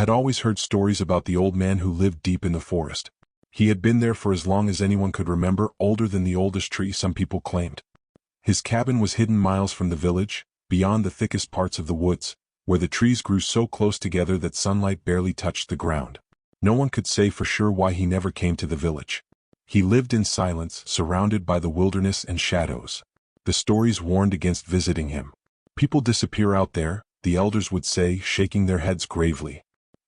had always heard stories about the old man who lived deep in the forest. He had been there for as long as anyone could remember, older than the oldest tree, some people claimed. His cabin was hidden miles from the village, beyond the thickest parts of the woods, where the trees grew so close together that sunlight barely touched the ground. No one could say for sure why he never came to the village. He lived in silence, surrounded by the wilderness and shadows. The stories warned against visiting him. People disappear out there, the elders would say, shaking their heads gravely.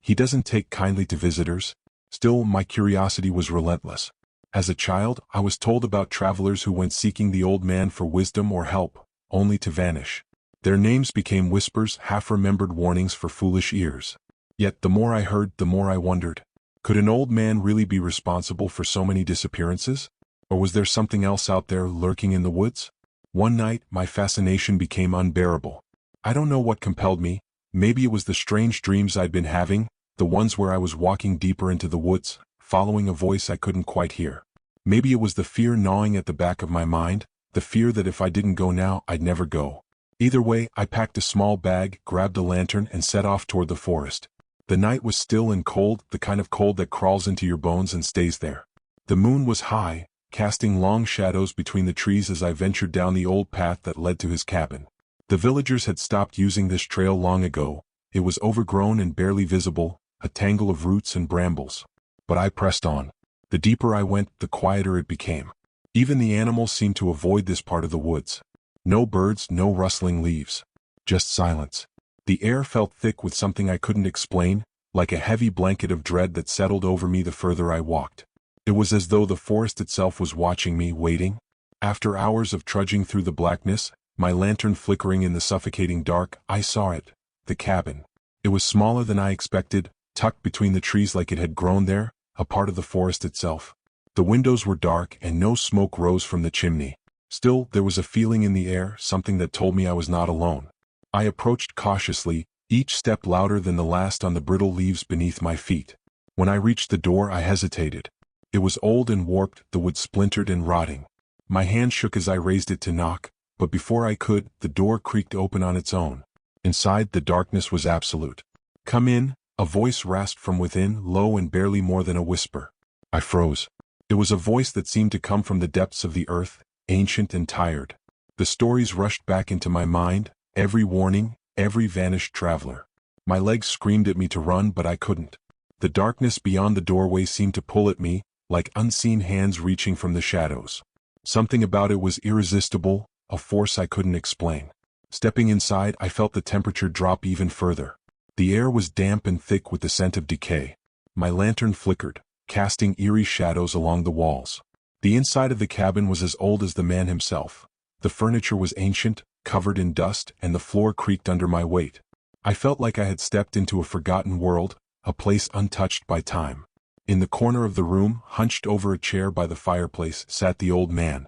He doesn't take kindly to visitors. Still, my curiosity was relentless. As a child, I was told about travelers who went seeking the old man for wisdom or help, only to vanish. Their names became whispers, half-remembered warnings for foolish ears. Yet the more I heard, the more I wondered. Could an old man really be responsible for so many disappearances? Or was there something else out there lurking in the woods? One night, my fascination became unbearable. I don't know what compelled me. Maybe it was the strange dreams I'd been having, the ones where I was walking deeper into the woods, following a voice I couldn't quite hear. Maybe it was the fear gnawing at the back of my mind, the fear that if I didn't go now, I'd never go. Either way, I packed a small bag, grabbed a lantern, and set off toward the forest. The night was still and cold, the kind of cold that crawls into your bones and stays there. The moon was high, casting long shadows between the trees as I ventured down the old path that led to his cabin. The villagers had stopped using this trail long ago. It was overgrown and barely visible, a tangle of roots and brambles. But I pressed on. The deeper I went, the quieter it became. Even the animals seemed to avoid this part of the woods. No birds, no rustling leaves. Just silence. The air felt thick with something I couldn't explain, like a heavy blanket of dread that settled over me the further I walked. It was as though the forest itself was watching me, waiting. After hours of trudging through the blackness, my lantern flickering in the suffocating dark, I saw it. The cabin. It was smaller than I expected, tucked between the trees like it had grown there, a part of the forest itself. The windows were dark and no smoke rose from the chimney. Still, there was a feeling in the air, something that told me I was not alone. I approached cautiously, each step louder than the last on the brittle leaves beneath my feet. When I reached the door, I hesitated. It was old and warped, the wood splintered and rotting. My hand shook as I raised it to knock, but before I could, the door creaked open on its own. Inside, the darkness was absolute. "Come in," a voice rasped from within, low and barely more than a whisper. I froze. It was a voice that seemed to come from the depths of the earth, ancient and tired. The stories rushed back into my mind, every warning, every vanished traveler. My legs screamed at me to run, but I couldn't. The darkness beyond the doorway seemed to pull at me, like unseen hands reaching from the shadows. Something about it was irresistible, a force I couldn't explain. Stepping inside, I felt the temperature drop even further. The air was damp and thick with the scent of decay. My lantern flickered, casting eerie shadows along the walls. The inside of the cabin was as old as the man himself. The furniture was ancient, covered in dust, and the floor creaked under my weight. I felt like I had stepped into a forgotten world, a place untouched by time. In the corner of the room, hunched over a chair by the fireplace, sat the old man.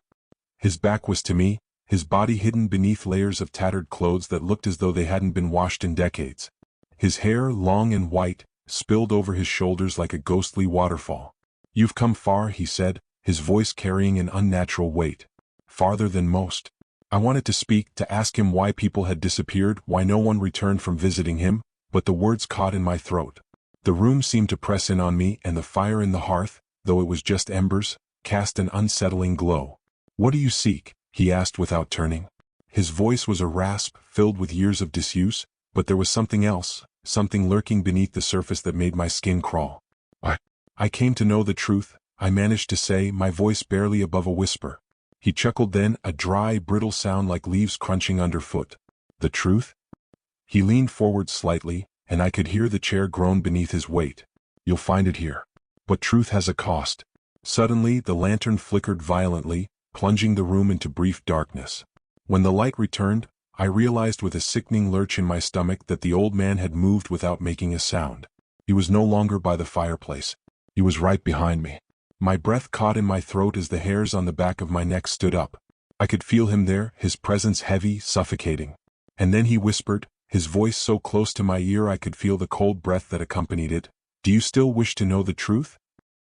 His back was to me, his body hidden beneath layers of tattered clothes that looked as though they hadn't been washed in decades. His hair, long and white, spilled over his shoulders like a ghostly waterfall. "You've come far," he said, his voice carrying an unnatural weight. "Farther than most." I wanted to speak, to ask him why people had disappeared, why no one returned from visiting him, but the words caught in my throat. The room seemed to press in on me, and the fire in the hearth, though it was just embers, cast an unsettling glow. "What do you seek?" he asked without turning. His voice was a rasp, filled with years of disuse, but there was something else, something lurking beneath the surface that made my skin crawl. I came to know the truth," I managed to say, my voice barely above a whisper. He chuckled then, a dry, brittle sound like leaves crunching underfoot. "The truth?" He leaned forward slightly, and I could hear the chair groan beneath his weight. "You'll find it here. But truth has a cost." Suddenly, the lantern flickered violently, plunging the room into brief darkness. When the light returned, I realized with a sickening lurch in my stomach that the old man had moved without making a sound. He was no longer by the fireplace. He was right behind me. My breath caught in my throat as the hairs on the back of my neck stood up. I could feel him there, his presence heavy, suffocating. And then he whispered, his voice so close to my ear I could feel the cold breath that accompanied it, "Do you still wish to know the truth?"